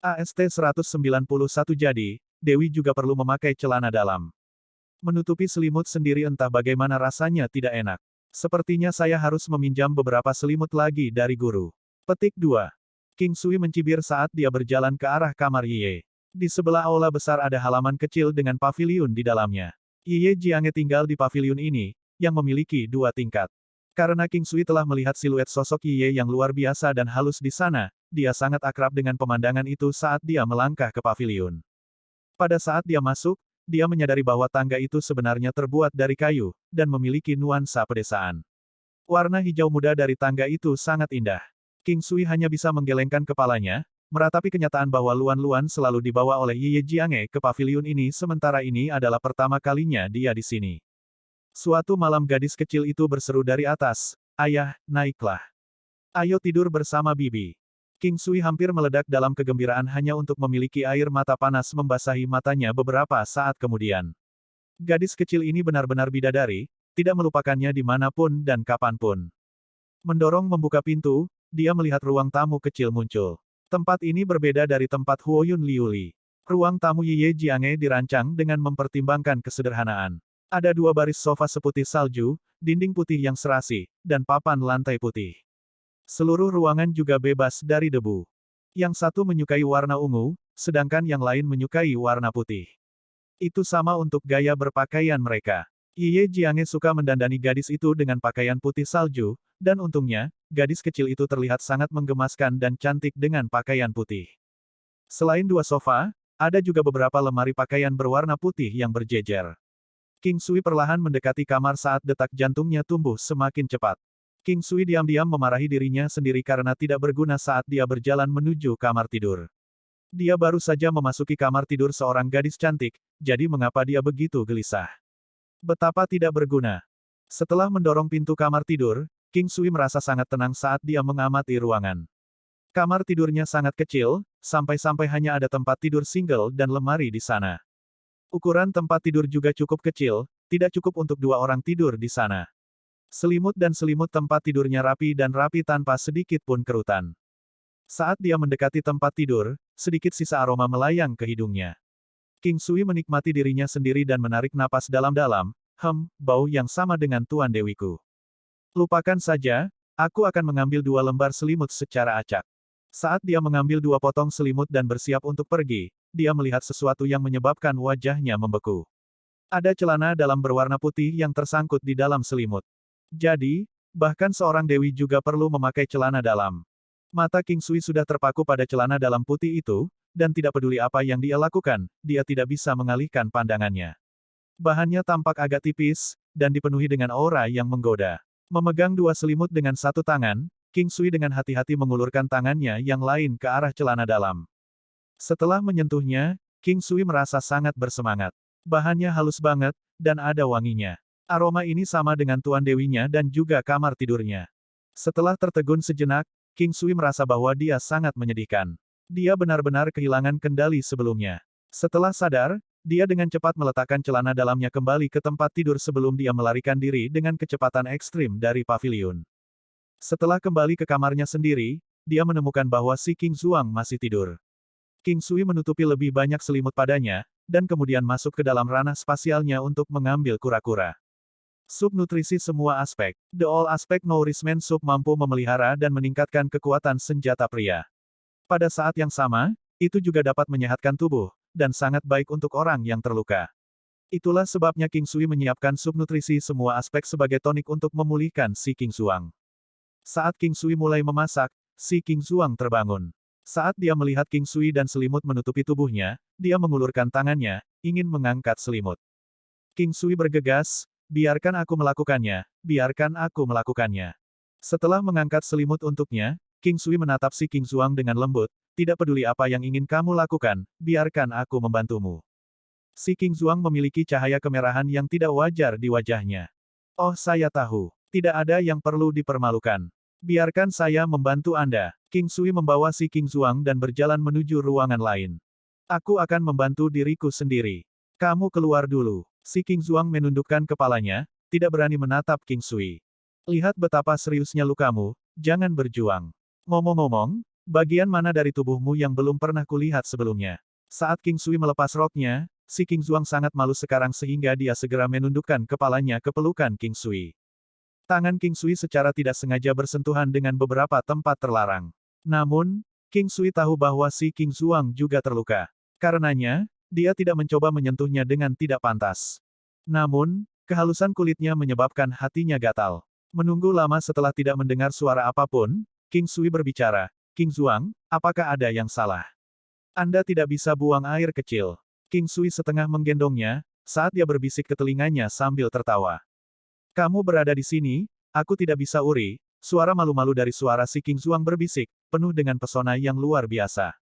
AST-191 jadi, Dewi juga perlu memakai celana dalam. Menutupi selimut sendiri entah bagaimana rasanya tidak enak. Sepertinya saya harus meminjam beberapa selimut lagi dari guru. Petik 2. King Sui mencibir saat dia berjalan ke arah kamar Yiye. Di sebelah aula besar ada halaman kecil dengan paviliun di dalamnya. Yiye Jiange tinggal di paviliun ini, yang memiliki 2 tingkat. Karena King Sui telah melihat siluet sosok Yiye yang luar biasa dan halus di sana, dia sangat akrab dengan pemandangan itu saat dia melangkah ke paviliun. Pada saat dia masuk, dia menyadari bahwa tangga itu sebenarnya terbuat dari kayu, dan memiliki nuansa pedesaan. Warna hijau muda dari tangga itu sangat indah. King Sui hanya bisa menggelengkan kepalanya, meratapi kenyataan bahwa Luan-Luan selalu dibawa oleh Yiye Jiange ke paviliun ini sementara ini adalah pertama kalinya dia di sini. Suatu malam gadis kecil itu berseru dari atas, "Ayah, naiklah. Ayo tidur bersama Bibi." King Sui hampir meledak dalam kegembiraan hanya untuk memiliki air mata panas membasahi matanya beberapa saat kemudian. Gadis kecil ini benar-benar bidadari, tidak melupakannya dimanapun dan kapanpun. Mendorong membuka pintu, dia melihat ruang tamu kecil muncul. Tempat ini berbeda dari tempat Huoyun Liuli. Ruang tamu Yiye Jiange dirancang dengan mempertimbangkan kesederhanaan. Ada 2 baris sofa seputih salju, dinding putih yang serasi, dan papan lantai putih. Seluruh ruangan juga bebas dari debu. Yang satu menyukai warna ungu, sedangkan yang lain menyukai warna putih. Itu sama untuk gaya berpakaian mereka. Yiye Jiange suka mendandani gadis itu dengan pakaian putih salju, dan untungnya, gadis kecil itu terlihat sangat menggemaskan dan cantik dengan pakaian putih. Selain 2 sofa, ada juga beberapa lemari pakaian berwarna putih yang berjejer. King Sui perlahan mendekati kamar saat detak jantungnya tumbuh semakin cepat. King Sui diam-diam memarahi dirinya sendiri karena tidak berguna saat dia berjalan menuju kamar tidur. Dia baru saja memasuki kamar tidur seorang gadis cantik, jadi mengapa dia begitu gelisah? Betapa tidak berguna. Setelah mendorong pintu kamar tidur, King Sui merasa sangat tenang saat dia mengamati ruangan. Kamar tidurnya sangat kecil, sampai-sampai hanya ada tempat tidur single dan lemari di sana. Ukuran tempat tidur juga cukup kecil, tidak cukup untuk 2 orang tidur di sana. Selimut dan selimut tempat tidurnya rapi dan rapi tanpa sedikit pun kerutan. Saat dia mendekati tempat tidur, sedikit sisa aroma melayang ke hidungnya. King Sui menikmati dirinya sendiri dan menarik napas dalam-dalam, bau yang sama dengan Tuan Dewiku. Lupakan saja, aku akan mengambil 2 lembar selimut secara acak. Saat dia mengambil 2 potong selimut dan bersiap untuk pergi, dia melihat sesuatu yang menyebabkan wajahnya membeku. Ada celana dalam berwarna putih yang tersangkut di dalam selimut. Jadi, bahkan seorang dewi juga perlu memakai celana dalam. Mata King Sui sudah terpaku pada celana dalam putih itu, dan tidak peduli apa yang dia lakukan, dia tidak bisa mengalihkan pandangannya. Bahannya tampak agak tipis, dan dipenuhi dengan aura yang menggoda. Memegang 2 selimut dengan 1 tangan, King Sui dengan hati-hati mengulurkan tangannya yang lain ke arah celana dalam. Setelah menyentuhnya, King Sui merasa sangat bersemangat. Bahannya halus banget, dan ada wanginya. Aroma ini sama dengan Tuan Dewinya dan juga kamar tidurnya. Setelah tertegun sejenak, King Sui merasa bahwa dia sangat menyedihkan. Dia benar-benar kehilangan kendali sebelumnya. Setelah sadar, dia dengan cepat meletakkan celana dalamnya kembali ke tempat tidur sebelum dia melarikan diri dengan kecepatan ekstrim dari paviliun. Setelah kembali ke kamarnya sendiri, dia menemukan bahwa si King Zuang masih tidur. King Sui menutupi lebih banyak selimut padanya, dan kemudian masuk ke dalam ranah spasialnya untuk mengambil kura-kura. Sup nutrisi semua aspek. The All Aspect Nourishment Soup mampu memelihara dan meningkatkan kekuatan senjata pria. Pada saat yang sama, itu juga dapat menyehatkan tubuh, dan sangat baik untuk orang yang terluka. Itulah sebabnya King Sui menyiapkan sup nutrisi semua aspek sebagai tonik untuk memulihkan si King Zuang. Saat King Sui mulai memasak, si King Zuang terbangun. Saat dia melihat King Sui dan selimut menutupi tubuhnya, dia mengulurkan tangannya, ingin mengangkat selimut. King Sui bergegas, biarkan aku melakukannya, biarkan aku melakukannya. Setelah mengangkat selimut untuknya, King Sui menatap si King Zuang dengan lembut, tidak peduli apa yang ingin kamu lakukan, biarkan aku membantumu. Si King Zuang memiliki cahaya kemerahan yang tidak wajar di wajahnya. Oh saya tahu, tidak ada yang perlu dipermalukan. Biarkan saya membantu Anda. King Sui membawa si King Zuang dan berjalan menuju ruangan lain. Aku akan membantu diriku sendiri. Kamu keluar dulu. Si King Zuang menundukkan kepalanya, tidak berani menatap King Sui. Lihat betapa seriusnya lukamu, jangan berjuang. Ngomong-ngomong, Bagian mana dari tubuhmu yang belum pernah kulihat sebelumnya? Saat King Sui melepas roknya, si King Zuang sangat malu sekarang sehingga dia segera menundukkan kepalanya ke pelukan King Sui. Tangan King Sui secara tidak sengaja bersentuhan dengan beberapa tempat terlarang. Namun, King Sui tahu bahwa si King Zuang juga terluka. Karenanya, dia tidak mencoba menyentuhnya dengan tidak pantas. Namun, kehalusan kulitnya menyebabkan hatinya gatal. Menunggu lama setelah tidak mendengar suara apapun, King Sui berbicara, King Zuang, apakah ada yang salah? Anda tidak bisa buang air kecil. King Sui setengah menggendongnya, saat dia berbisik ke telinganya sambil tertawa. Kamu berada di sini, aku tidak bisa uri, suara malu-malu dari suara si King Zuang berbisik, penuh dengan pesona yang luar biasa.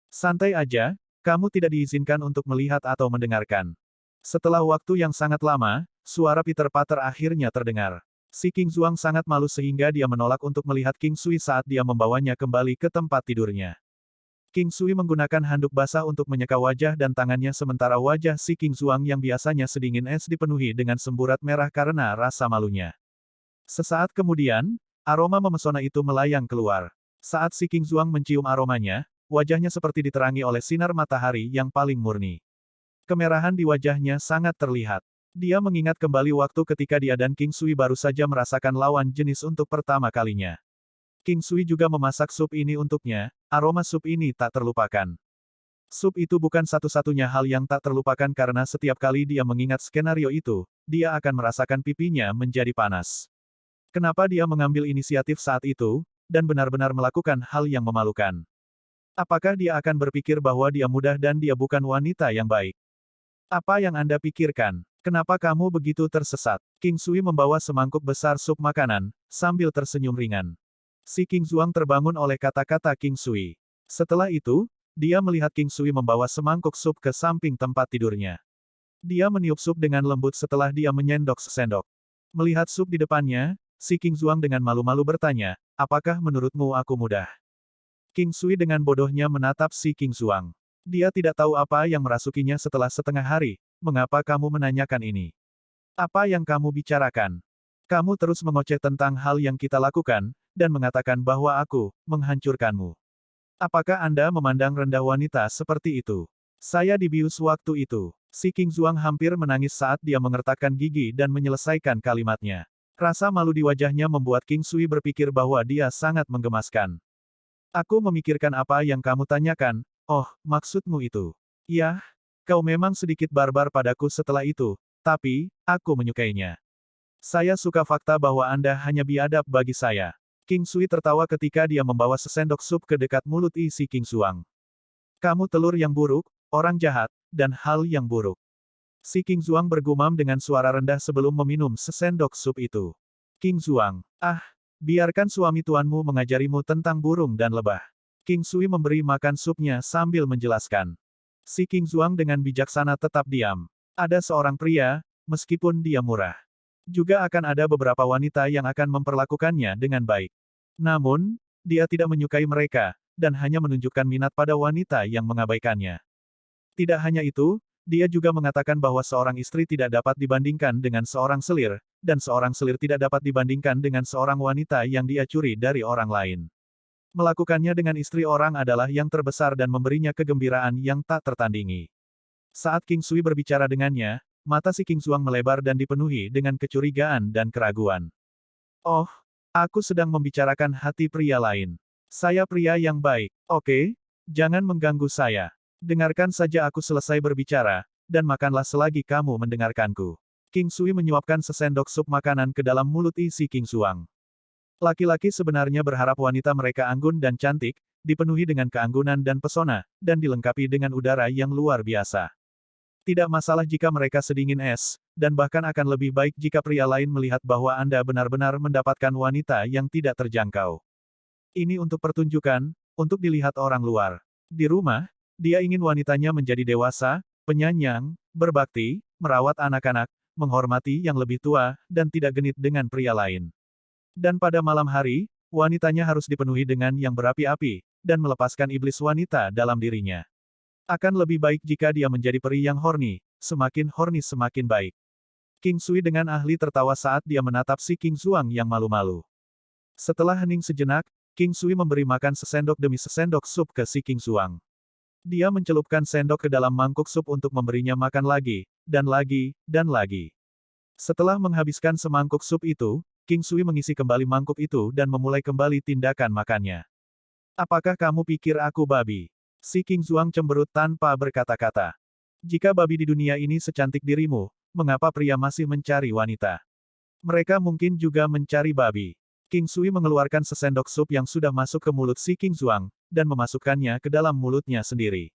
Santai aja, kamu tidak diizinkan untuk melihat atau mendengarkan. Setelah waktu yang sangat lama, suara Peter Pater akhirnya terdengar. Si King Zuang sangat malu sehingga dia menolak untuk melihat King Sui saat dia membawanya kembali ke tempat tidurnya. King Sui menggunakan handuk basah untuk menyeka wajah dan tangannya sementara wajah si King Zuang yang biasanya sedingin es dipenuhi dengan semburat merah karena rasa malunya. Sesaat kemudian, aroma memesona itu melayang keluar. Saat si King Zuang mencium aromanya, wajahnya seperti diterangi oleh sinar matahari yang paling murni. Kemerahan di wajahnya sangat terlihat. Dia mengingat kembali waktu ketika dia dan King Sui baru saja merasakan lawan jenis untuk pertama kalinya. King Sui juga memasak sup ini untuknya, aroma sup ini tak terlupakan. Sup itu bukan satu-satunya hal yang tak terlupakan karena setiap kali dia mengingat skenario itu, dia akan merasakan pipinya menjadi panas. Kenapa dia mengambil inisiatif saat itu, dan benar-benar melakukan hal yang memalukan? Apakah dia akan berpikir bahwa dia mudah dan dia bukan wanita yang baik? Apa yang Anda pikirkan? Kenapa kamu begitu tersesat? King Sui membawa semangkuk besar sup makanan, sambil tersenyum ringan. Si King Zuang terbangun oleh kata-kata King Sui. Setelah itu, dia melihat King Sui membawa semangkuk sup ke samping tempat tidurnya. Dia meniup sup dengan lembut setelah dia menyendok sesendok. Melihat sup di depannya, si King Zuang dengan malu-malu bertanya, apakah menurutmu aku mudah? King Sui dengan bodohnya menatap si King Zuang. Dia tidak tahu apa yang merasukinya setelah setengah hari, mengapa kamu menanyakan ini? Apa yang kamu bicarakan? Kamu terus mengoceh tentang hal yang kita lakukan, dan mengatakan bahwa aku menghancurkanmu. Apakah Anda memandang rendah wanita seperti itu? Saya dibius waktu itu. Si King Zuang hampir menangis saat dia mengertakkan gigi dan menyelesaikan kalimatnya. Rasa malu di wajahnya membuat King Sui berpikir bahwa dia sangat menggemaskan. Aku memikirkan apa yang kamu tanyakan, oh, maksudmu itu. Ya, kau memang sedikit barbar padaku setelah itu, tapi, aku menyukainya. Saya suka fakta bahwa Anda hanya biadab bagi saya. King Sui tertawa ketika dia membawa sesendok sup ke dekat mulut isi King Zuang. Kamu telur yang buruk, orang jahat, dan hal yang buruk. Si King Zuang bergumam dengan suara rendah sebelum meminum sesendok sup itu. King Zuang, biarkan suami tuanmu mengajarimu tentang burung dan lebah. King Sui memberi makan supnya sambil menjelaskan. Si King Zuang dengan bijaksana tetap diam. Ada seorang pria, meskipun dia murah. Juga akan ada beberapa wanita yang akan memperlakukannya dengan baik. Namun, dia tidak menyukai mereka, dan hanya menunjukkan minat pada wanita yang mengabaikannya. Tidak hanya itu, dia juga mengatakan bahwa seorang istri tidak dapat dibandingkan dengan seorang selir, dan seorang selir tidak dapat dibandingkan dengan seorang wanita yang dia curi dari orang lain. Melakukannya dengan istri orang adalah yang terbesar dan memberinya kegembiraan yang tak tertandingi. Saat King Sui berbicara dengannya, mata si King Zuang melebar dan dipenuhi dengan kecurigaan dan keraguan. Oh, aku sedang membicarakan hati pria lain. Saya pria yang baik. Oke, jangan mengganggu saya. Dengarkan saja aku selesai berbicara, dan makanlah selagi kamu mendengarkanku. King Sui menyuapkan sesendok sup makanan ke dalam mulut isi King Zuang. Laki-laki sebenarnya berharap wanita mereka anggun dan cantik, dipenuhi dengan keanggunan dan pesona, dan dilengkapi dengan udara yang luar biasa. Tidak masalah jika mereka sedingin es, dan bahkan akan lebih baik jika pria lain melihat bahwa Anda benar-benar mendapatkan wanita yang tidak terjangkau. Ini untuk pertunjukan, untuk dilihat orang luar. Di rumah, dia ingin wanitanya menjadi dewasa, penyayang, berbakti, merawat anak-anak, menghormati yang lebih tua, dan tidak genit dengan pria lain. Dan pada malam hari, wanitanya harus dipenuhi dengan yang berapi-api, dan melepaskan iblis wanita dalam dirinya. Akan lebih baik jika dia menjadi peri yang horny, semakin horny semakin baik. King Sui dengan ahli tertawa saat dia menatap si King Zuang yang malu-malu. Setelah hening sejenak, King Sui memberi makan sesendok demi sesendok sup ke si King Zuang. Dia mencelupkan sendok ke dalam mangkuk sup untuk memberinya makan lagi, dan lagi, dan lagi. Setelah menghabiskan semangkuk sup itu, King Sui mengisi kembali mangkuk itu dan memulai kembali tindakan makannya. Apakah kamu pikir aku babi? Si King Zuang cemberut tanpa berkata-kata. Jika babi di dunia ini secantik dirimu, mengapa pria masih mencari wanita? Mereka mungkin juga mencari babi. King Sui mengeluarkan sesendok sup yang sudah masuk ke mulut si King Zuang, dan memasukkannya ke dalam mulutnya sendiri.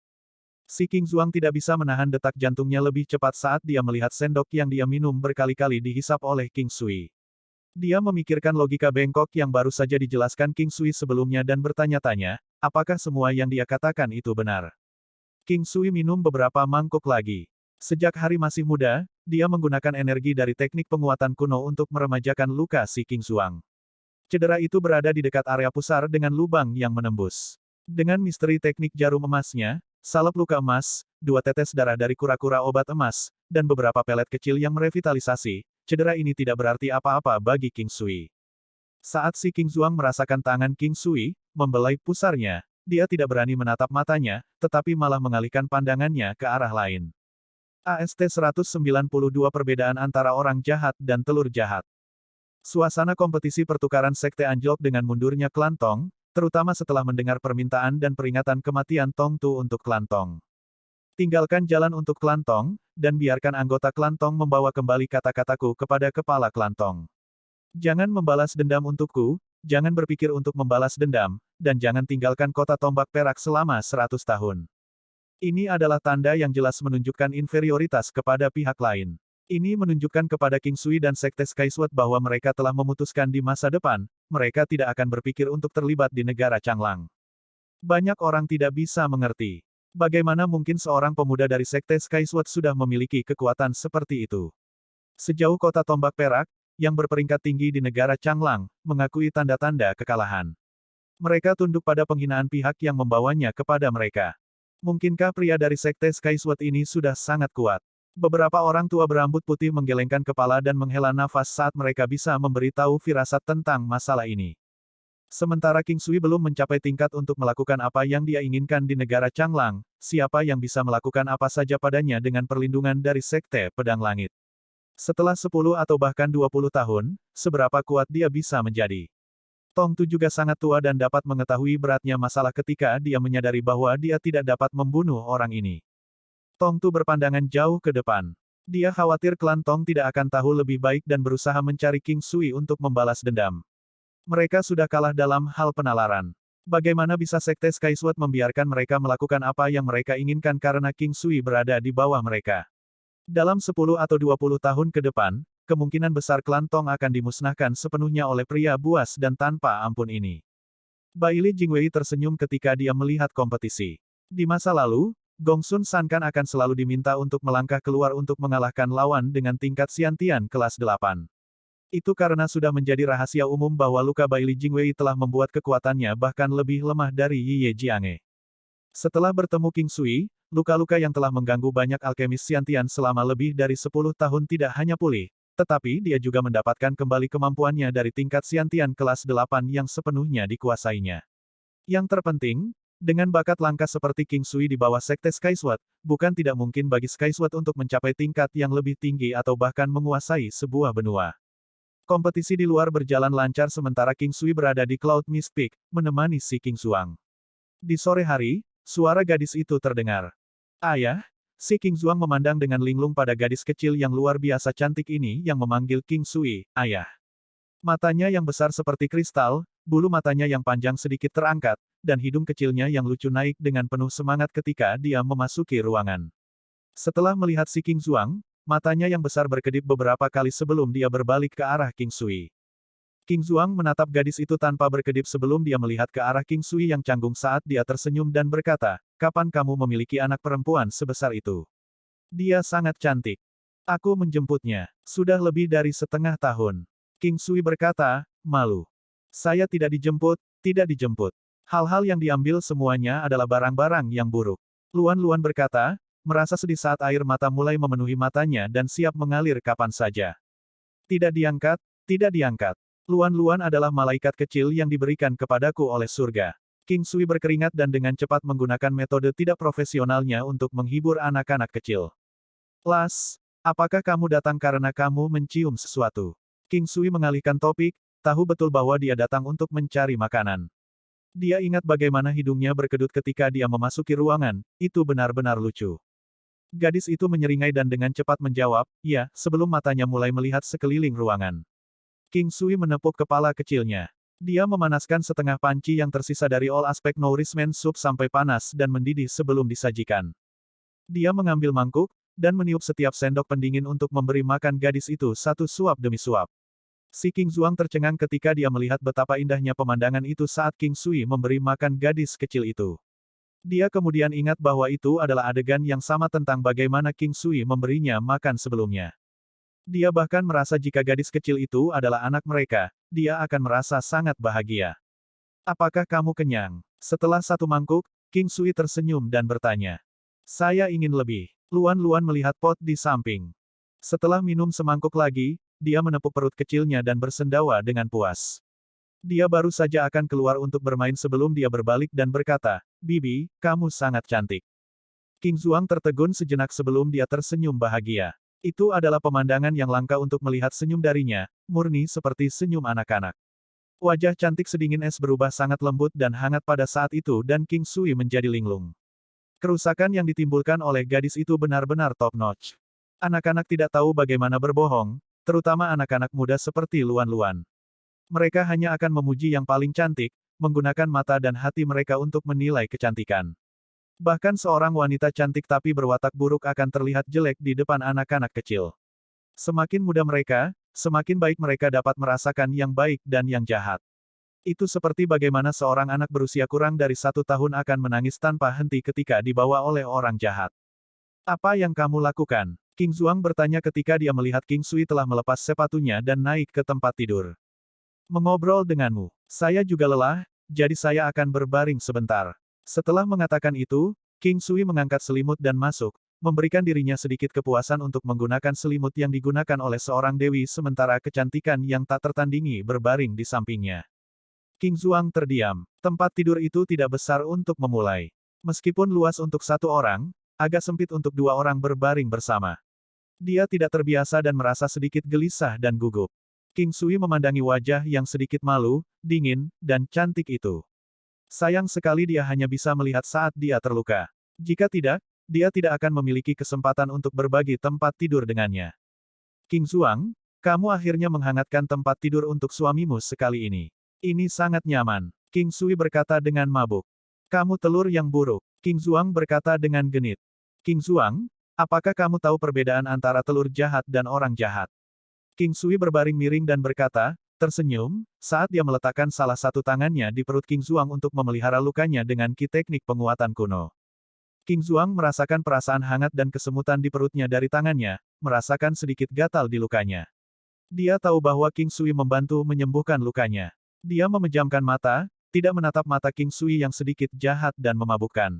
Si King Zuang tidak bisa menahan detak jantungnya lebih cepat saat dia melihat sendok yang dia minum berkali-kali dihisap oleh King Sui. Dia memikirkan logika bengkok yang baru saja dijelaskan King Sui sebelumnya dan bertanya-tanya, apakah semua yang dia katakan itu benar. King Sui minum beberapa mangkuk lagi. Sejak hari masih muda, dia menggunakan energi dari teknik penguatan kuno untuk meremajakan luka si King Zuang. Cedera itu berada di dekat area pusar dengan lubang yang menembus. Dengan misteri teknik jarum emasnya, salep luka emas, 2 tetes darah dari kura-kura obat emas, dan beberapa pelet kecil yang merevitalisasi, cedera ini tidak berarti apa-apa bagi King Sui. Saat si King Zuang merasakan tangan King Sui membelai pusarnya, dia tidak berani menatap matanya, tetapi malah mengalihkan pandangannya ke arah lain. AST-192 Perbedaan antara orang jahat dan telur jahat. Suasana kompetisi pertukaran sekte anjlok dengan mundurnya klan Tong, terutama setelah mendengar permintaan dan peringatan kematian Tong Tu untuk klan Tong. Tinggalkan jalan untuk klan Tong, dan biarkan anggota klan Tong membawa kembali kata-kataku kepada kepala klan Tong. Jangan membalas dendam untukku, jangan berpikir untuk membalas dendam, dan jangan tinggalkan kota tombak perak selama 100 tahun. Ini adalah tanda yang jelas menunjukkan inferioritas kepada pihak lain. Ini menunjukkan kepada King Sui dan Sekte Sky Sword bahwa mereka telah memutuskan di masa depan, mereka tidak akan berpikir untuk terlibat di negara Changlang. Banyak orang tidak bisa mengerti. Bagaimana mungkin seorang pemuda dari Sekte Sky Sword sudah memiliki kekuatan seperti itu? Sejauh kota tombak perak, yang berperingkat tinggi di negara Changlang, mengakui tanda-tanda kekalahan. Mereka tunduk pada penghinaan pihak yang membawanya kepada mereka. Mungkinkah pria dari Sekte Sky Sword ini sudah sangat kuat? Beberapa orang tua berambut putih menggelengkan kepala dan menghela nafas saat mereka bisa memberitahu firasat tentang masalah ini. Sementara King Sui belum mencapai tingkat untuk melakukan apa yang dia inginkan di negara Changlang, siapa yang bisa melakukan apa saja padanya dengan perlindungan dari Sekte Pedang Langit. Setelah 10 atau bahkan 20 tahun, seberapa kuat dia bisa menjadi? Tong Tu juga sangat tua dan dapat mengetahui beratnya masalah ketika dia menyadari bahwa dia tidak dapat membunuh orang ini. Tong Tu berpandangan jauh ke depan. Dia khawatir klan Tong tidak akan tahu lebih baik dan berusaha mencari King Sui untuk membalas dendam. Mereka sudah kalah dalam hal penalaran. Bagaimana bisa Sekte Sky Sword membiarkan mereka melakukan apa yang mereka inginkan karena King Sui berada di bawah mereka? Dalam 10 atau 20 tahun ke depan, kemungkinan besar klan Tong akan dimusnahkan sepenuhnya oleh pria buas dan tanpa ampun ini. Baili Jingwei tersenyum ketika dia melihat kompetisi. Di masa lalu, Gongsun Sankan akan selalu diminta untuk melangkah keluar untuk mengalahkan lawan dengan tingkat Xiantian kelas 8. Itu karena sudah menjadi rahasia umum bahwa luka Baili Jingwei telah membuat kekuatannya bahkan lebih lemah dari Yi Jiange. Setelah bertemu King Sui, luka-luka yang telah mengganggu banyak alkemis Xiantian selama lebih dari 10 tahun tidak hanya pulih, tetapi dia juga mendapatkan kembali kemampuannya dari tingkat Xiantian kelas 8 yang sepenuhnya dikuasainya. Yang terpenting, dengan bakat langka seperti King Sui di bawah Sekte Sky Sword, bukan tidak mungkin bagi Sky Sword untuk mencapai tingkat yang lebih tinggi atau bahkan menguasai sebuah benua. Kompetisi di luar berjalan lancar sementara King Sui berada di Cloud Mist Peak, menemani si King Zuang. Di sore hari, suara gadis itu terdengar. Ayah, si King Zuang memandang dengan linglung pada gadis kecil yang luar biasa cantik ini yang memanggil King Sui, ayah. Matanya yang besar seperti kristal, bulu matanya yang panjang sedikit terangkat, dan hidung kecilnya yang lucu naik dengan penuh semangat ketika dia memasuki ruangan. Setelah melihat si King Zuang, matanya yang besar berkedip beberapa kali sebelum dia berbalik ke arah King Sui. King Zuang menatap gadis itu tanpa berkedip sebelum dia melihat ke arah King Sui yang canggung saat dia tersenyum dan berkata, "Kapan kamu memiliki anak perempuan sebesar itu? Dia sangat cantik. Aku menjemputnya. Sudah lebih dari setengah tahun." King Sui berkata, malu. "Saya tidak dijemput, tidak dijemput. Hal-hal yang diambil semuanya adalah barang-barang yang buruk." Luan berkata, merasa sedih saat air mata mulai memenuhi matanya dan siap mengalir kapan saja. "Tidak diangkat, tidak diangkat." Luan-Luan adalah malaikat kecil yang diberikan kepadaku oleh surga. King Sui berkeringat dan dengan cepat menggunakan metode tidak profesionalnya untuk menghibur anak-anak kecil. Las, apakah kamu datang karena kamu mencium sesuatu? King Sui mengalihkan topik, tahu betul bahwa dia datang untuk mencari makanan. Dia ingat bagaimana hidungnya berkedut ketika dia memasuki ruangan, itu benar-benar lucu. Gadis itu menyeringai dan dengan cepat menjawab, ya, sebelum matanya mulai melihat sekeliling ruangan. King Sui menepuk kepala kecilnya. Dia memanaskan setengah panci yang tersisa dari all aspect nourishment soup sampai panas dan mendidih sebelum disajikan. Dia mengambil mangkuk, dan meniup setiap sendok pendingin untuk memberi makan gadis itu satu suap demi suap. Si King Zuang tercengang ketika dia melihat betapa indahnya pemandangan itu saat King Sui memberi makan gadis kecil itu. Dia kemudian ingat bahwa itu adalah adegan yang sama tentang bagaimana King Sui memberinya makan sebelumnya. Dia bahkan merasa jika gadis kecil itu adalah anak mereka, dia akan merasa sangat bahagia. Apakah kamu kenyang? Setelah satu mangkuk, King Sui tersenyum dan bertanya. Saya ingin lebih. Luan-Luan melihat pot di samping. Setelah minum semangkuk lagi, dia menepuk perut kecilnya dan bersendawa dengan puas. Dia baru saja akan keluar untuk bermain sebelum dia berbalik dan berkata, Bibi, kamu sangat cantik. King Zuang tertegun sejenak sebelum dia tersenyum bahagia. Itu adalah pemandangan yang langka untuk melihat senyum darinya, murni seperti senyum anak-anak. Wajah cantik sedingin es berubah sangat lembut dan hangat pada saat itu dan King Sui menjadi linglung. Kerusakan yang ditimbulkan oleh gadis itu benar-benar top-notch. Anak-anak tidak tahu bagaimana berbohong, terutama anak-anak muda seperti Luan-Luan. Mereka hanya akan memuji yang paling cantik, menggunakan mata dan hati mereka untuk menilai kecantikan. Bahkan seorang wanita cantik tapi berwatak buruk akan terlihat jelek di depan anak-anak kecil. Semakin muda mereka, semakin baik mereka dapat merasakan yang baik dan yang jahat. Itu seperti bagaimana seorang anak berusia kurang dari 1 tahun akan menangis tanpa henti ketika dibawa oleh orang jahat. Apa yang kamu lakukan? King Zuang bertanya ketika dia melihat King Sui telah melepas sepatunya dan naik ke tempat tidur. Mengobrol denganmu. Saya juga lelah, jadi saya akan berbaring sebentar. Setelah mengatakan itu, King Sui mengangkat selimut dan masuk, memberikan dirinya sedikit kepuasan untuk menggunakan selimut yang digunakan oleh seorang dewi sementara kecantikan yang tak tertandingi berbaring di sampingnya. King Zuang terdiam. Tempat tidur itu tidak besar untuk memulai. Meskipun luas untuk satu orang, agak sempit untuk dua orang berbaring bersama. Dia tidak terbiasa dan merasa sedikit gelisah dan gugup. King Sui memandangi wajah yang sedikit malu, dingin, dan cantik itu. Sayang sekali dia hanya bisa melihat saat dia terluka. Jika tidak, dia tidak akan memiliki kesempatan untuk berbagi tempat tidur dengannya. King Zuang, kamu akhirnya menghangatkan tempat tidur untuk suamimu sekali ini. Ini sangat nyaman. King Sui berkata dengan mabuk. Kamu telur yang buruk. King Zuang berkata dengan genit. King Zuang, apakah kamu tahu perbedaan antara telur jahat dan orang jahat? King Sui berbaring miring dan berkata, tersenyum, saat dia meletakkan salah satu tangannya di perut King Zuang untuk memelihara lukanya dengan ki teknik penguatan kuno. King Zuang merasakan perasaan hangat dan kesemutan di perutnya dari tangannya, merasakan sedikit gatal di lukanya. Dia tahu bahwa King Sui membantu menyembuhkan lukanya. Dia memejamkan mata, tidak menatap mata King Sui yang sedikit jahat dan memabukkan.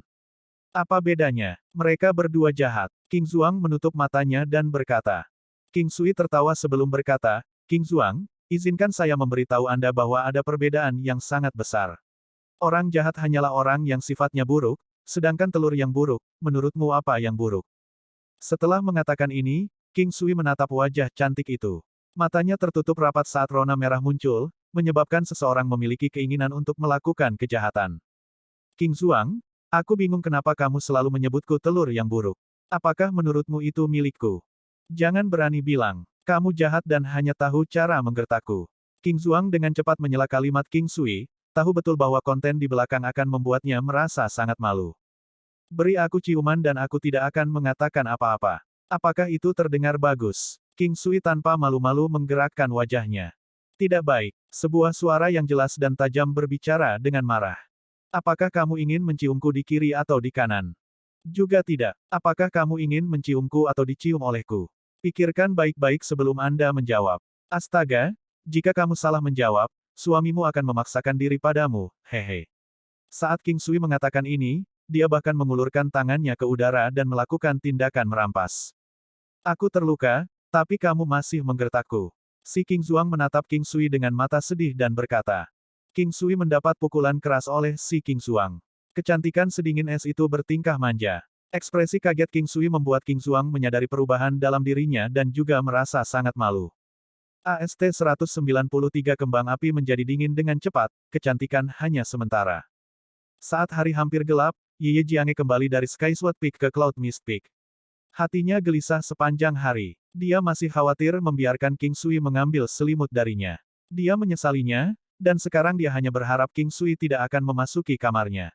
Apa bedanya? Mereka berdua jahat. King Zuang menutup matanya dan berkata. King Sui tertawa sebelum berkata, King Zuang, izinkan saya memberitahu Anda bahwa ada perbedaan yang sangat besar. Orang jahat hanyalah orang yang sifatnya buruk, sedangkan telur yang buruk, menurutmu apa yang buruk? Setelah mengatakan ini, King Sui menatap wajah cantik itu. Matanya tertutup rapat saat rona merah muncul, menyebabkan seseorang memiliki keinginan untuk melakukan kejahatan. King Zuang, aku bingung kenapa kamu selalu menyebutku telur yang buruk. Apakah menurutmu itu milikku? Jangan berani bilang. Kamu jahat dan hanya tahu cara menggertakku. King Zuang dengan cepat menyela kalimat King Sui, tahu betul bahwa konten di belakang akan membuatnya merasa sangat malu. Beri aku ciuman dan aku tidak akan mengatakan apa-apa. Apakah itu terdengar bagus? King Sui tanpa malu-malu menggerakkan wajahnya. Tidak baik. Sebuah suara yang jelas dan tajam berbicara dengan marah. Apakah kamu ingin menciumku di kiri atau di kanan? Juga tidak. Apakah kamu ingin menciumku atau dicium olehku? Pikirkan baik-baik sebelum Anda menjawab. Astaga, jika kamu salah menjawab, suamimu akan memaksakan diri padamu, hehe. Saat King Sui mengatakan ini, dia bahkan mengulurkan tangannya ke udara dan melakukan tindakan merampas. Aku terluka, tapi kamu masih menggertakku. Si King Zuang menatap King Sui dengan mata sedih dan berkata. King Sui mendapat pukulan keras oleh si King Zuang. Kecantikan sedingin es itu bertingkah manja. Ekspresi kaget King Sui membuat King Zuang menyadari perubahan dalam dirinya dan juga merasa sangat malu. AST-193 kembang api menjadi dingin dengan cepat, kecantikan hanya sementara. Saat hari hampir gelap, Ye Jiange kembali dari Skyward Peak ke Cloud Mist Peak. Hatinya gelisah sepanjang hari. Dia masih khawatir membiarkan King Sui mengambil selimut darinya. Dia menyesalinya, dan sekarang dia hanya berharap King Sui tidak akan memasuki kamarnya.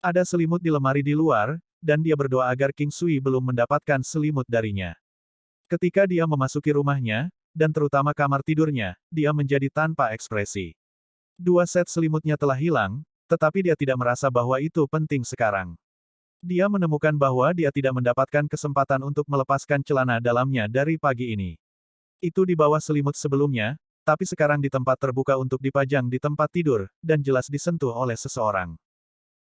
Ada selimut di lemari di luar, dan dia berdoa agar King Sui belum mendapatkan selimut darinya. Ketika dia memasuki rumahnya, dan terutama kamar tidurnya, dia menjadi tanpa ekspresi. 2 set selimutnya telah hilang, tetapi dia tidak merasa bahwa itu penting sekarang. Dia menemukan bahwa dia tidak mendapatkan kesempatan untuk melepaskan celana dalamnya dari pagi ini. Itu di bawah selimut sebelumnya, tapi sekarang di tempat terbuka untuk dipajang di tempat tidur, dan jelas disentuh oleh seseorang.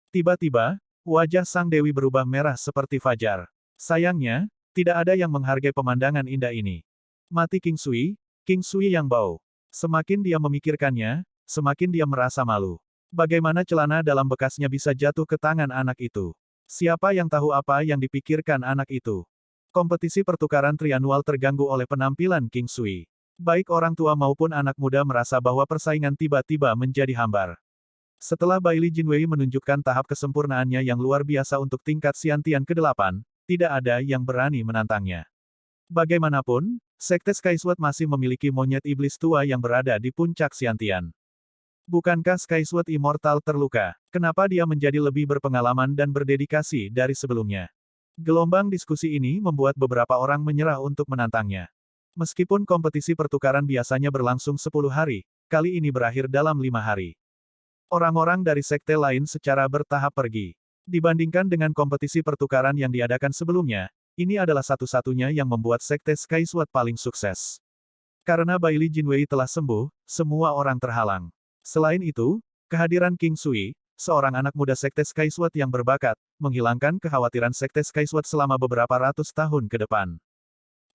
Tiba-tiba, wajah sang dewi berubah merah seperti fajar. Sayangnya, tidak ada yang menghargai pemandangan indah ini. Mati King Sui yang bau. Semakin dia memikirkannya, semakin dia merasa malu. Bagaimana celana dalam bekasnya bisa jatuh ke tangan anak itu? Siapa yang tahu apa yang dipikirkan anak itu? Kompetisi pertukaran trianual terganggu oleh penampilan King Sui. Baik orang tua maupun anak muda merasa bahwa persaingan tiba-tiba menjadi hambar. Setelah Bailey Jinwei menunjukkan tahap kesempurnaannya yang luar biasa untuk tingkat Xiantian ke-8, tidak ada yang berani menantangnya. Bagaimanapun, Sekte Skyward masih memiliki monyet iblis tua yang berada di puncak Xiantian. Bukankah Skyward Immortal terluka? Kenapa dia menjadi lebih berpengalaman dan berdedikasi dari sebelumnya? Gelombang diskusi ini membuat beberapa orang menyerah untuk menantangnya. Meskipun kompetisi pertukaran biasanya berlangsung 10 hari, kali ini berakhir dalam 5 hari. Orang-orang dari sekte lain secara bertahap pergi. Dibandingkan dengan kompetisi pertukaran yang diadakan sebelumnya, ini adalah satu-satunya yang membuat sekte Skyward paling sukses. Karena Bailey Jinwei telah sembuh, semua orang terhalang. Selain itu, kehadiran King Sui, seorang anak muda sekte Skyward yang berbakat, menghilangkan kekhawatiran sekte Skyward selama beberapa ratus tahun ke depan.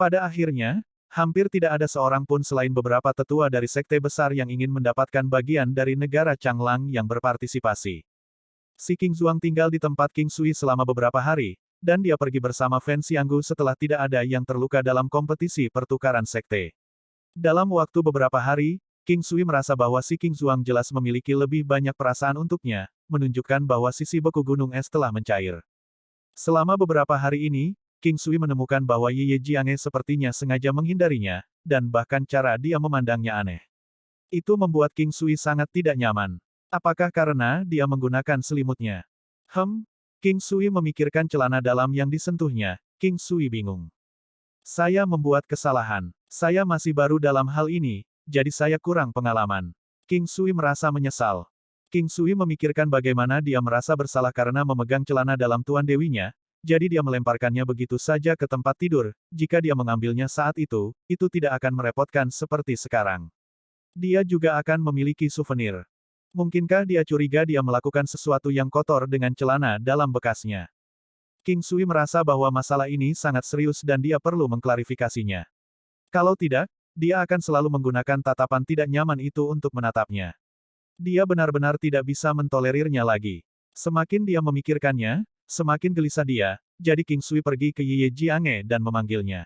Pada akhirnya, hampir tidak ada seorang pun selain beberapa tetua dari sekte besar yang ingin mendapatkan bagian dari negara Changlang yang berpartisipasi. Si King Zuang tinggal di tempat King Sui selama beberapa hari, dan dia pergi bersama Fen Xianggu setelah tidak ada yang terluka dalam kompetisi pertukaran sekte. Dalam waktu beberapa hari, King Sui merasa bahwa si King Zuang jelas memiliki lebih banyak perasaan untuknya, menunjukkan bahwa sisi beku gunung es telah mencair. Selama beberapa hari ini, King Sui menemukan bahwa Ye Jiange sepertinya sengaja menghindarinya, dan bahkan cara dia memandangnya aneh. Itu membuat King Sui sangat tidak nyaman. Apakah karena dia menggunakan selimutnya? King Sui memikirkan celana dalam yang disentuhnya. King Sui bingung. Saya membuat kesalahan. Saya masih baru dalam hal ini, jadi saya kurang pengalaman. King Sui merasa menyesal. King Sui memikirkan bagaimana dia merasa bersalah karena memegang celana dalam tuan dewinya, jadi dia melemparkannya begitu saja ke tempat tidur. Jika dia mengambilnya saat itu tidak akan merepotkan seperti sekarang. Dia juga akan memiliki souvenir. Mungkinkah dia curiga dia melakukan sesuatu yang kotor dengan celana dalam bekasnya? King Sui merasa bahwa masalah ini sangat serius dan dia perlu mengklarifikasinya. Kalau tidak, dia akan selalu menggunakan tatapan tidak nyaman itu untuk menatapnya. Dia benar-benar tidak bisa mentolerirnya lagi. Semakin dia memikirkannya, semakin gelisah dia, jadi King Sui pergi ke Ye Jiange dan memanggilnya.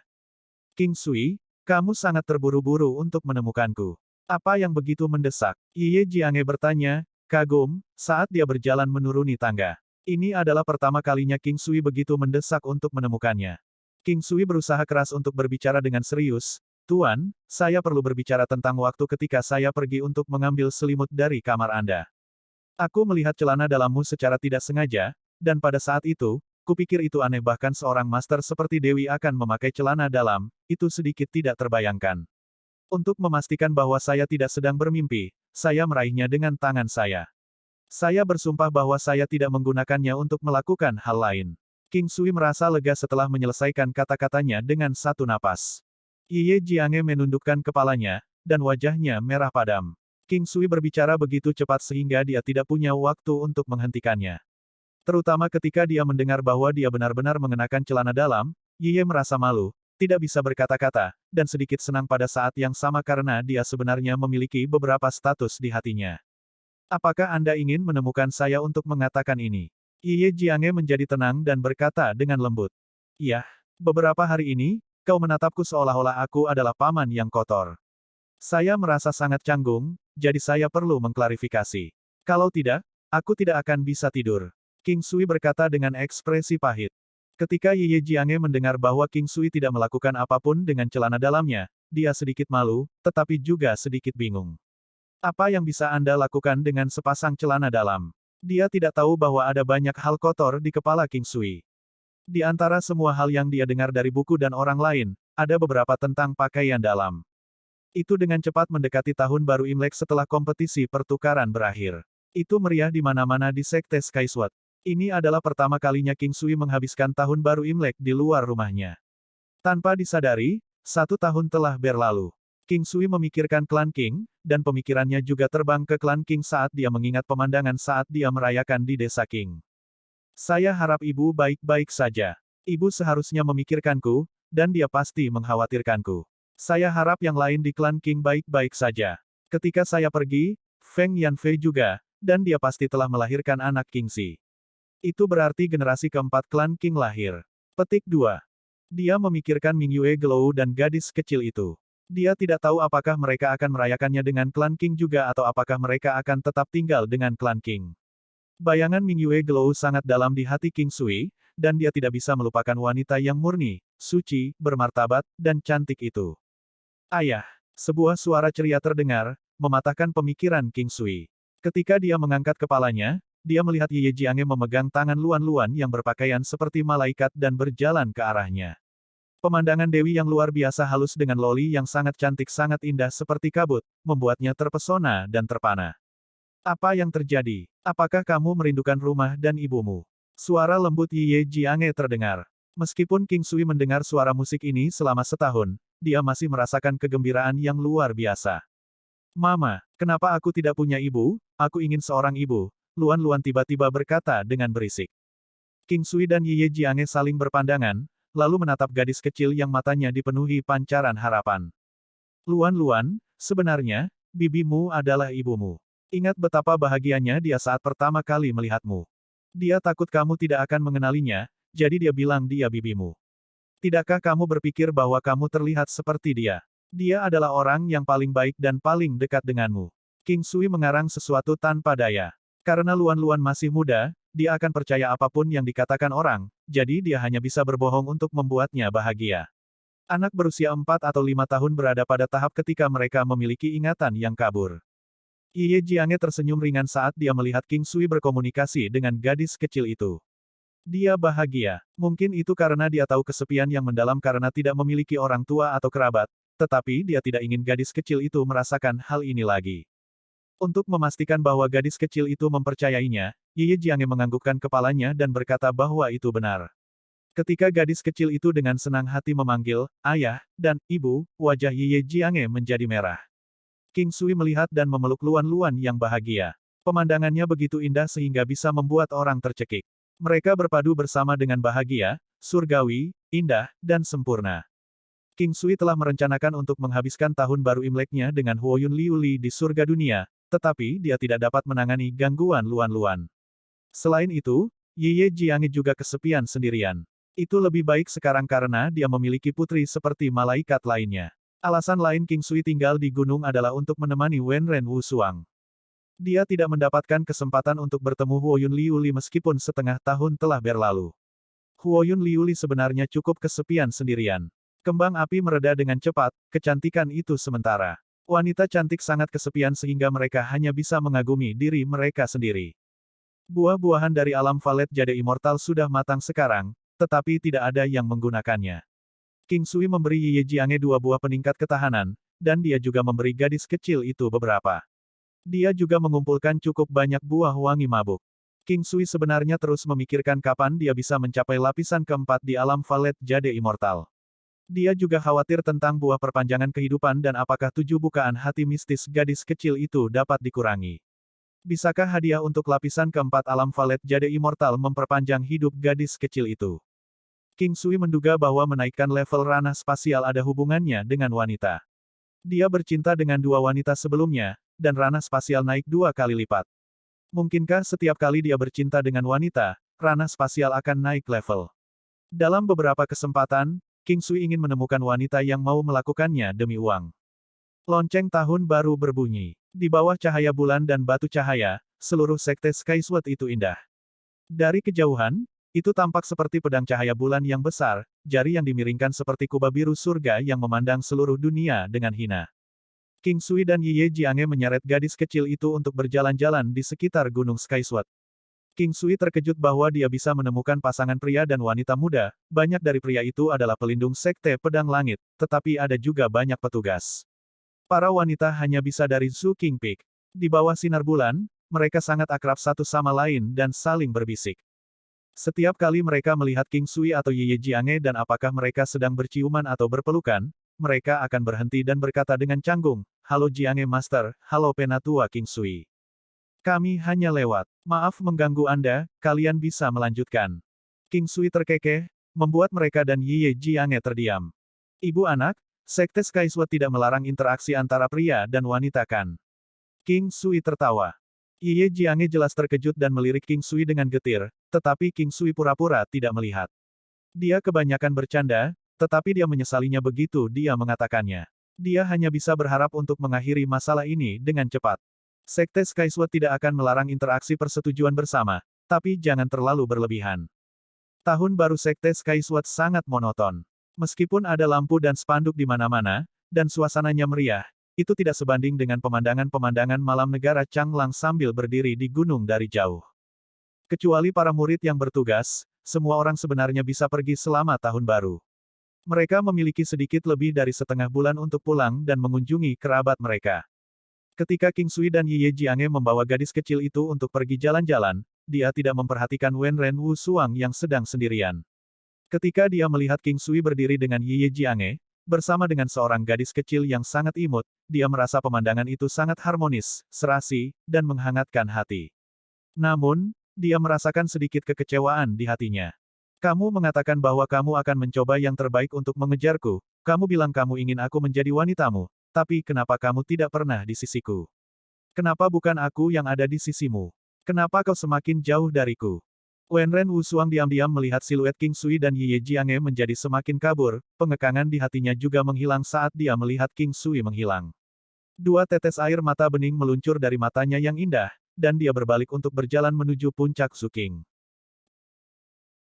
King Sui, kamu sangat terburu-buru untuk menemukanku. Apa yang begitu mendesak? Ye Jiange bertanya, kagum, saat dia berjalan menuruni tangga. Ini adalah pertama kalinya King Sui begitu mendesak untuk menemukannya. King Sui berusaha keras untuk berbicara dengan serius. Tuan, saya perlu berbicara tentang waktu ketika saya pergi untuk mengambil selimut dari kamar Anda. Aku melihat celana dalammu secara tidak sengaja, dan pada saat itu, kupikir itu aneh bahkan seorang master seperti Dewi akan memakai celana dalam, itu sedikit tidak terbayangkan. Untuk memastikan bahwa saya tidak sedang bermimpi, saya meraihnya dengan tangan saya. Saya bersumpah bahwa saya tidak menggunakannya untuk melakukan hal lain. King Sui merasa lega setelah menyelesaikan kata-katanya dengan satu napas. Ye Jiange menundukkan kepalanya, dan wajahnya merah padam. King Sui berbicara begitu cepat sehingga dia tidak punya waktu untuk menghentikannya. Terutama ketika dia mendengar bahwa dia benar-benar mengenakan celana dalam, Ye merasa malu, tidak bisa berkata-kata, dan sedikit senang pada saat yang sama karena dia sebenarnya memiliki beberapa status di hatinya. Apakah Anda ingin menemukan saya untuk mengatakan ini? Ye Jiange menjadi tenang dan berkata dengan lembut. Iya, beberapa hari ini, kau menatapku seolah-olah aku adalah paman yang kotor. Saya merasa sangat canggung, jadi saya perlu mengklarifikasi. Kalau tidak, aku tidak akan bisa tidur. King Sui berkata dengan ekspresi pahit. Ketika Ye Jiange mendengar bahwa King Sui tidak melakukan apapun dengan celana dalamnya, dia sedikit malu, tetapi juga sedikit bingung. Apa yang bisa Anda lakukan dengan sepasang celana dalam? Dia tidak tahu bahwa ada banyak hal kotor di kepala King Sui. Di antara semua hal yang dia dengar dari buku dan orang lain, ada beberapa tentang pakaian dalam. Itu dengan cepat mendekati tahun baru Imlek setelah kompetisi pertukaran berakhir. Itu meriah di mana-mana di Sekte Skysword. Ini adalah pertama kalinya King Sui menghabiskan tahun baru Imlek di luar rumahnya. Tanpa disadari, 1 tahun telah berlalu. King Sui memikirkan klan King, dan pemikirannya juga terbang ke klan King saat dia mengingat pemandangan saat dia merayakan di desa King. Saya harap ibu baik-baik saja. Ibu seharusnya memikirkanku, dan dia pasti mengkhawatirkanku. Saya harap yang lain di klan King baik-baik saja. Ketika saya pergi, Feng Yanfei juga, dan dia pasti telah melahirkan anak King Si. Itu berarti generasi keempat klan King lahir. Petik 2. Dia memikirkan Ming Yue Gelou dan gadis kecil itu. Dia tidak tahu apakah mereka akan merayakannya dengan klan King juga atau apakah mereka akan tetap tinggal dengan klan King. Bayangan Ming Yue Gelou sangat dalam di hati King Sui, dan dia tidak bisa melupakan wanita yang murni, suci, bermartabat, dan cantik itu. Ayah! Sebuah suara ceria terdengar, mematahkan pemikiran King Sui. Ketika dia mengangkat kepalanya, dia melihat Ye Jiange memegang tangan Luan-Luan yang berpakaian seperti malaikat dan berjalan ke arahnya. Pemandangan Dewi yang luar biasa halus dengan loli yang sangat cantik sangat indah seperti kabut, membuatnya terpesona dan terpana. Apa yang terjadi? Apakah kamu merindukan rumah dan ibumu? Suara lembut Ye Jiange terdengar. Meskipun King Sui mendengar suara musik ini selama setahun, dia masih merasakan kegembiraan yang luar biasa. Mama, kenapa aku tidak punya ibu? Aku ingin seorang ibu. Luan-Luan tiba-tiba berkata dengan berisik. King Sui dan Ye Jiange saling berpandangan, lalu menatap gadis kecil yang matanya dipenuhi pancaran harapan. Luan-Luan, sebenarnya, bibimu adalah ibumu. Ingat betapa bahagianya dia saat pertama kali melihatmu. Dia takut kamu tidak akan mengenalinya, jadi dia bilang dia bibimu. Tidakkah kamu berpikir bahwa kamu terlihat seperti dia? Dia adalah orang yang paling baik dan paling dekat denganmu. King Sui mengarang sesuatu tanpa daya. Karena Luan-Luan masih muda, dia akan percaya apapun yang dikatakan orang, jadi dia hanya bisa berbohong untuk membuatnya bahagia. Anak berusia 4 atau 5 tahun berada pada tahap ketika mereka memiliki ingatan yang kabur. Ye Jiange tersenyum ringan saat dia melihat King Sui berkomunikasi dengan gadis kecil itu. Dia bahagia. Mungkin itu karena dia tahu kesepian yang mendalam karena tidak memiliki orang tua atau kerabat, tetapi dia tidak ingin gadis kecil itu merasakan hal ini lagi. Untuk memastikan bahwa gadis kecil itu mempercayainya, Ye Jiange menganggukkan kepalanya dan berkata bahwa itu benar. Ketika gadis kecil itu dengan senang hati memanggil, "Ayah," dan "Ibu," wajah Ye Jiange menjadi merah. King Sui melihat dan memeluk Luan-Luan yang bahagia. Pemandangannya begitu indah sehingga bisa membuat orang tercekik. Mereka berpadu bersama dengan bahagia, surgawi, indah, dan sempurna. King Sui telah merencanakan untuk menghabiskan tahun baru Imleknya dengan Huoyun Liu Li di surga dunia, tetapi dia tidak dapat menangani gangguan Luan-Luan. Selain itu, Ye Jiange juga kesepian sendirian. Itu lebih baik sekarang karena dia memiliki putri seperti malaikat lainnya. Alasan lain King Sui tinggal di gunung adalah untuk menemani Wenren Wusuang. Dia tidak mendapatkan kesempatan untuk bertemu Huoyun Liu Li meskipun setengah tahun telah berlalu. Huoyun Liu Li sebenarnya cukup kesepian sendirian. Kembang api mereda dengan cepat, kecantikan itu sementara. Wanita cantik sangat kesepian sehingga mereka hanya bisa mengagumi diri mereka sendiri. Buah-buahan dari alam Valet Jade Immortal sudah matang sekarang, tetapi tidak ada yang menggunakannya. King Sui memberi Ye Jiange 2 buah peningkat ketahanan, dan dia juga memberi gadis kecil itu beberapa. Dia juga mengumpulkan cukup banyak buah wangi mabuk. King Sui sebenarnya terus memikirkan kapan dia bisa mencapai lapisan keempat di alam Valet Jade Immortal. Dia juga khawatir tentang buah perpanjangan kehidupan dan apakah 7 bukaan hati mistis gadis kecil itu dapat dikurangi. Bisakah hadiah untuk lapisan keempat alam Valet Jade Immortal memperpanjang hidup gadis kecil itu? King Sui menduga bahwa menaikkan level ranah spasial ada hubungannya dengan wanita. Dia bercinta dengan dua wanita sebelumnya, dan ranah spasial naik 2 kali lipat. Mungkinkah setiap kali dia bercinta dengan wanita, ranah spasial akan naik level? Dalam beberapa kesempatan, King Sui ingin menemukan wanita yang mau melakukannya demi uang. Lonceng tahun baru berbunyi. Di bawah cahaya bulan dan batu cahaya, seluruh sekte Skyward itu indah. Dari kejauhan, itu tampak seperti pedang cahaya bulan yang besar, jari yang dimiringkan seperti kubah biru surga yang memandang seluruh dunia dengan hina. King Sui dan Ye Jiange menyeret gadis kecil itu untuk berjalan-jalan di sekitar Gunung Skyward. King Sui terkejut bahwa dia bisa menemukan pasangan pria dan wanita muda, banyak dari pria itu adalah pelindung sekte pedang langit, tetapi ada juga banyak petugas. Para wanita hanya bisa dari Zhu King Peak. Di bawah sinar bulan, mereka sangat akrab satu sama lain dan saling berbisik. Setiap kali mereka melihat King Sui atau Ye Jiange dan apakah mereka sedang berciuman atau berpelukan, mereka akan berhenti dan berkata dengan canggung, "Halo Jiange Master, halo penatua King Sui. Kami hanya lewat. Maaf mengganggu Anda, kalian bisa melanjutkan." King Sui terkekeh, membuat mereka dan Ye Jiange terdiam. Ibu anak, Sekte Skyward tidak melarang interaksi antara pria dan wanita kan? King Sui tertawa. Ye Jiange jelas terkejut dan melirik King Sui dengan getir, tetapi King Sui pura-pura tidak melihat. Dia kebanyakan bercanda, tetapi dia menyesalinya begitu dia mengatakannya. Dia hanya bisa berharap untuk mengakhiri masalah ini dengan cepat. Sekte Skyward tidak akan melarang interaksi persetujuan bersama, tapi jangan terlalu berlebihan. Tahun baru Sekte Skyward sangat monoton. Meskipun ada lampu dan spanduk di mana-mana, dan suasananya meriah, itu tidak sebanding dengan pemandangan-pemandangan malam negara Changlang sambil berdiri di gunung dari jauh. Kecuali para murid yang bertugas, semua orang sebenarnya bisa pergi selama tahun baru. Mereka memiliki sedikit lebih dari setengah bulan untuk pulang dan mengunjungi kerabat mereka. Ketika King Sui dan Ye Jiange membawa gadis kecil itu untuk pergi jalan-jalan, dia tidak memperhatikan Wen Ren Wu Suang yang sedang sendirian. Ketika dia melihat King Sui berdiri dengan Ye Jiange, bersama dengan seorang gadis kecil yang sangat imut, dia merasa pemandangan itu sangat harmonis, serasi, dan menghangatkan hati. Namun, dia merasakan sedikit kekecewaan di hatinya. Kamu mengatakan bahwa kamu akan mencoba yang terbaik untuk mengejarku, kamu bilang kamu ingin aku menjadi wanitamu, tapi kenapa kamu tidak pernah di sisiku? Kenapa bukan aku yang ada di sisimu? Kenapa kau semakin jauh dariku? Wen Ren Wu Suang diam-diam melihat siluet King Sui dan Ye Jiange menjadi semakin kabur, pengekangan di hatinya juga menghilang saat dia melihat King Sui menghilang. 2 tetes air mata bening meluncur dari matanya yang indah, dan dia berbalik untuk berjalan menuju puncak Suking.